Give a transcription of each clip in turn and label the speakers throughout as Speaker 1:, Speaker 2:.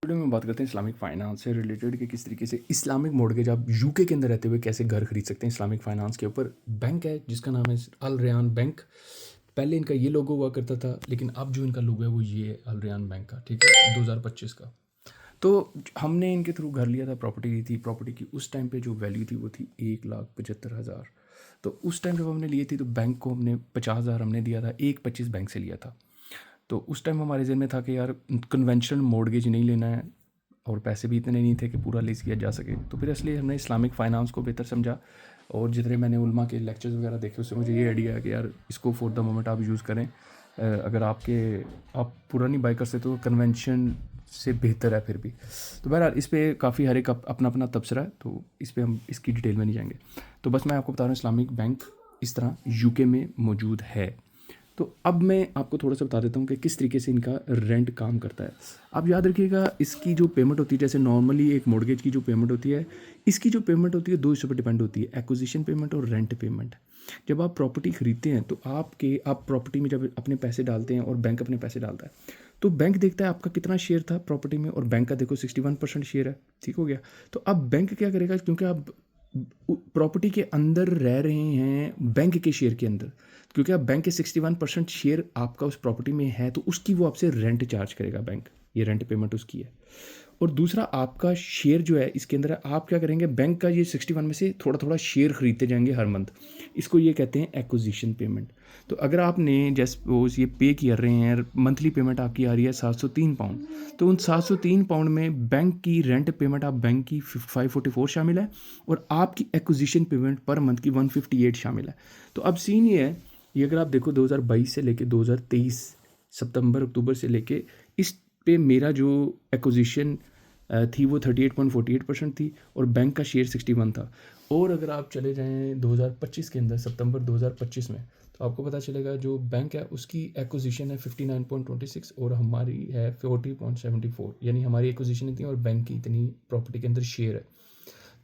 Speaker 1: Video में बात करते हैं इस्लामिक फाइनेंस से रिलेटेड कि किस तरीके से इस्लामिक मॉर्गेज आप यूके के अंदर रहते हुए कैसे घर खरीद सकते हैं इस्लामिक फाइनेंस के ऊपर। बैंक है जिसका नाम है अल रयान बैंक। पहले इनका ये लोगो हुआ करता था, लेकिन अब जो इनका लोगो है वो ये है अल रयान बैंक का, ठीक है, 2025 का। तो हमने इनके थ्रू घर लिया था, प्रॉपर्टी ली थी। प्रॉपर्टी की उस टाइम पे जो वैल्यू थी वो थी 1,75,000। तो उस टाइम जब हमने लिए थी तो बैंक को हमने 50,000 हमने दिया था, 1,25 बैंक से लिया था। तो उस टाइम हमारे ज़हन में था कि यार कन्वेंशनल मॉर्गेज नहीं लेना है, और पैसे भी इतने नहीं थे कि पूरा लीज़ किया जा सके। तो फिर इसलिए हमने इस्लामिक फ़ाइनेंस को बेहतर समझा, और जितने मैंने उलमा के लेक्चर्स वगैरह देखे उससे मुझे ये आइडिया है कि यार इसको फॉर द मोमेंट आप यूज़ करें। अगर आप पूरा नहीं बाई कर सकते तो कन्वेंशन से बेहतर है फिर भी। तो बहरहाल इस पे काफ़ी हर एक अपना अपना तबसरा है, तो इस पे हम इसकी डिटेल में नहीं जाएंगे। तो बस मैं आपको बता रहा हूँ इस्लामिक बैंक इस तरह यूके में मौजूद है। तो अब मैं आपको थोड़ा सा बता देता हूँ कि किस तरीके से इनका रेंट काम करता है। आप याद रखिएगा, इसकी जो पेमेंट होती है, जैसे नॉर्मली एक मॉर्गेज की जो पेमेंट होती है, इसकी जो पेमेंट होती है दो हिस्सों पर डिपेंड होती है, एक्विजिशन पेमेंट और रेंट पेमेंट। जब आप प्रॉपर्टी खरीदते हैं तो आप प्रॉपर्टी में जब अपने पैसे डालते हैं और बैंक अपने पैसे डालता है, तो बैंक देखता है आपका कितना शेयर था प्रॉपर्टी में, और बैंक का देखो 61% शेयर है, ठीक हो गया। तो अब बैंक क्या करेगा, क्योंकि आप प्रॉपर्टी के अंदर रह रहे हैं बैंक के शेयर के अंदर, क्योंकि आप बैंक के 61% शेयर आपका उस प्रॉपर्टी में है, तो उसकी वो आपसे रेंट चार्ज करेगा बैंक, ये रेंट पेमेंट उसकी है। और दूसरा आपका शेयर जो है इसके अंदर है, आप क्या करेंगे, बैंक का ये 61 में से थोड़ा थोड़ा शेयर खरीदते जाएंगे हर मंथ। इसको ये कहते हैं एक्विजिशन पेमेंट। तो अगर आपने जैसे ये पे कर रहे हैं, मंथली पेमेंट आपकी आ रही है 703 पाउंड, तो उन 703 पाउंड में बैंक की रेंट पेमेंट आप बैंक की 544 शामिल है, और आपकी एक्विजिशन पेमेंट पर मंथ की 158 शामिल है। तो अब सीन ये है, ये अगर आप देखो 2022 से लेके 2023 सितंबर अक्टूबर से लेके इस पे मेरा जो एक्विजिशन थी वो 38.48% थी, और बैंक का शेयर 61 था। और अगर आप चले जाएं 2025 के अंदर, सितंबर 2025 में, तो आपको पता चलेगा जो बैंक है उसकी एक्विजिशन है 59.26 और हमारी है 40.74, यानी हमारी एक्विजिशन इतनी और बैंक की इतनी प्रॉपर्टी के अंदर शेयर है।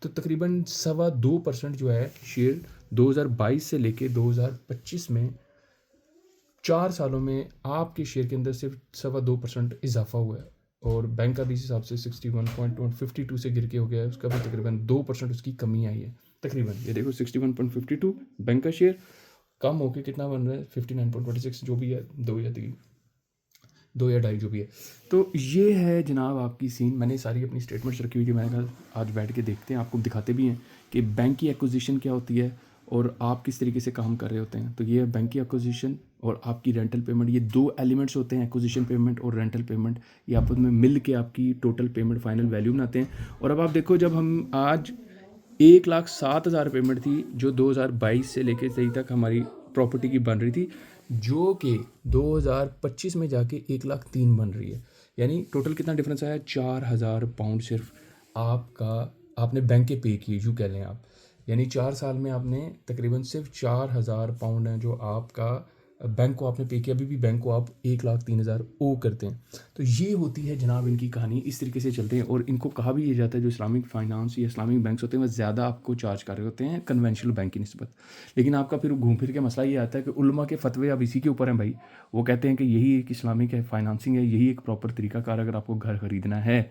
Speaker 1: तो तकरीबन 2.25% जो है शेयर 2022 से लेके 2025 में 4 सालों में आपके शेयर के अंदर सिर्फ 2.25% इजाफा हुआ है, और बैंक का भी इस हिसाब से 61.52 से गिर के हो गया है, उसका भी तकरीबन 2% उसकी कमी आई है। तकरीबन ये देखो 61.52 बैंक का शेयर कम होके कितना बन रहा है 59.26, जो भी है 2 या 2.5 जो भी है। तो ये है जनाब आपकी सीन। मैंने सारी अपनी स्टेटमेंट्स रखी हुई थी, मैंने कहा आज बैठ के देखते हैं, आपको दिखाते भी हैं कि बैंक की एक्विजिशन क्या होती है और आप किस तरीके से काम कर रहे होते हैं। तो ये है बैंक की एक्विजिशन और आपकी रेंटल पेमेंट, ये दो एलिमेंट्स होते हैं, एक्विजिशन पेमेंट और रेंटल पेमेंट। ये आपस में मिल के आपकी टोटल पेमेंट फाइनल वैल्यू बनाते हैं। और अब आप देखो, जब हम आज 1,07,000 पेमेंट थी जो 2022 से लेकर 23 तक हमारी प्रॉपर्टी की बन रही थी, जो कि 2025 में जाके 1,03,000 बन रही है। यानी टोटल कितना डिफरेंस आया, 4,000 पाउंड सिर्फ आपने बैंक के पे किए, यूँ कह लें आप। यानी 4 साल में आपने तकरीबन सिर्फ 4,000 पाउंड है जो आपका बैंक को आपने पे किया। अभी भी बैंक को आप 1,03,000 ओ करते हैं। तो ये होती है जनाब इनकी कहानी, इस तरीके से चलते हैं। और इनको कहा भी ये जाता है जो इस्लामिक फाइनेंस या इस्लामिक बैंक्स होते हैं वह ज़्यादा आपको चार्ज कर रहे होते हैं कन्वेंशनल बैंक की निस्बत। लेकिन आपका फिर घूम फिर के मसला ये आता है कि उलमा के फतवे अब इसी के ऊपर हैं भाई। वो कहते हैं कि यही एक इस्लामिक है, फाइनेंसिंग है, यही एक प्रॉपर तरीकाकार अगर आपको घर ख़रीदना है।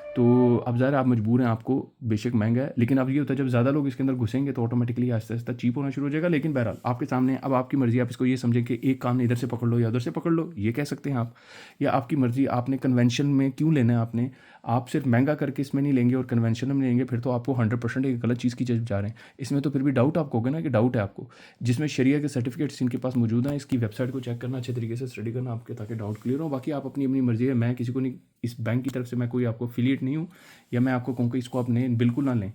Speaker 1: तो अब ज़ाहिर आप मजबूर हैं, आपको बेशक महंगा है, लेकिन अब ये होता है जब ज़्यादा लोग इसके अंदर घुसेंगे तो ऑटोमेटिकली आहिस्ता आहिस्ता चीप होना शुरू हो जाएगा। लेकिन बहरहाल आपके सामने अब आपकी मर्ज़ी, आप इसको ये समझें कि एक कान इधर से पकड़ लो या उधर से पकड़ लो, ये कह सकते हैं आप, या आपकी मर्ज़ी। आपने कन्वेंशन में क्यों लेना है, आप सिर्फ महंगा करके इसमें नहीं लेंगे और कन्वेंशन में लेंगे, फिर तो आपको 100% एक गलत चीज़ की तरफ जा रहे हैं। इसमें तो फिर भी डाउट आपको होगा ना कि डाउट है आपको, जिसमें शरिया के सर्टिफिकेट्स इनके पास मौजूद हैं। इसकी वेबसाइट को चेक करना, अच्छे तरीके से स्टडी करना आपके, ताकि डाउट क्लियर हो। बाकी आप अपनी अपनी मर्ज़ी है, मैं किसी को नहीं, इस बैंक की तरफ से मैं कोई आपको एफिलिएट नहीं हूँ, या मैं आपको कहूँ कि इसको आप नहीं, बिल्कुल ना लें।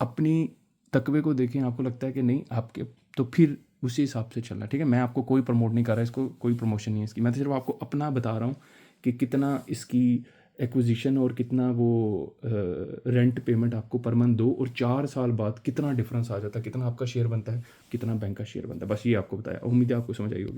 Speaker 1: अपनी तकवे को देखें, आपको लगता है कि नहीं आपके, तो फिर उसी हिसाब से चलना, ठीक है। मैं आपको कोई प्रमोट नहीं कर रहा, इसको कोई प्रमोशन नहीं है इसकी, मैं तो सिर्फ आपको अपना बता रहा हूँ कि कितना इसकी एक्विजिशन और कितना वो रेंट पेमेंट आपको पर मंथ दो, और 4 साल बाद कितना डिफरेंस आ जाता है, कितना आपका शेयर बनता है, कितना बैंक का शेयर बनता है। बस ये आपको बताया, उम्मीद है आपको समझ आई होगी।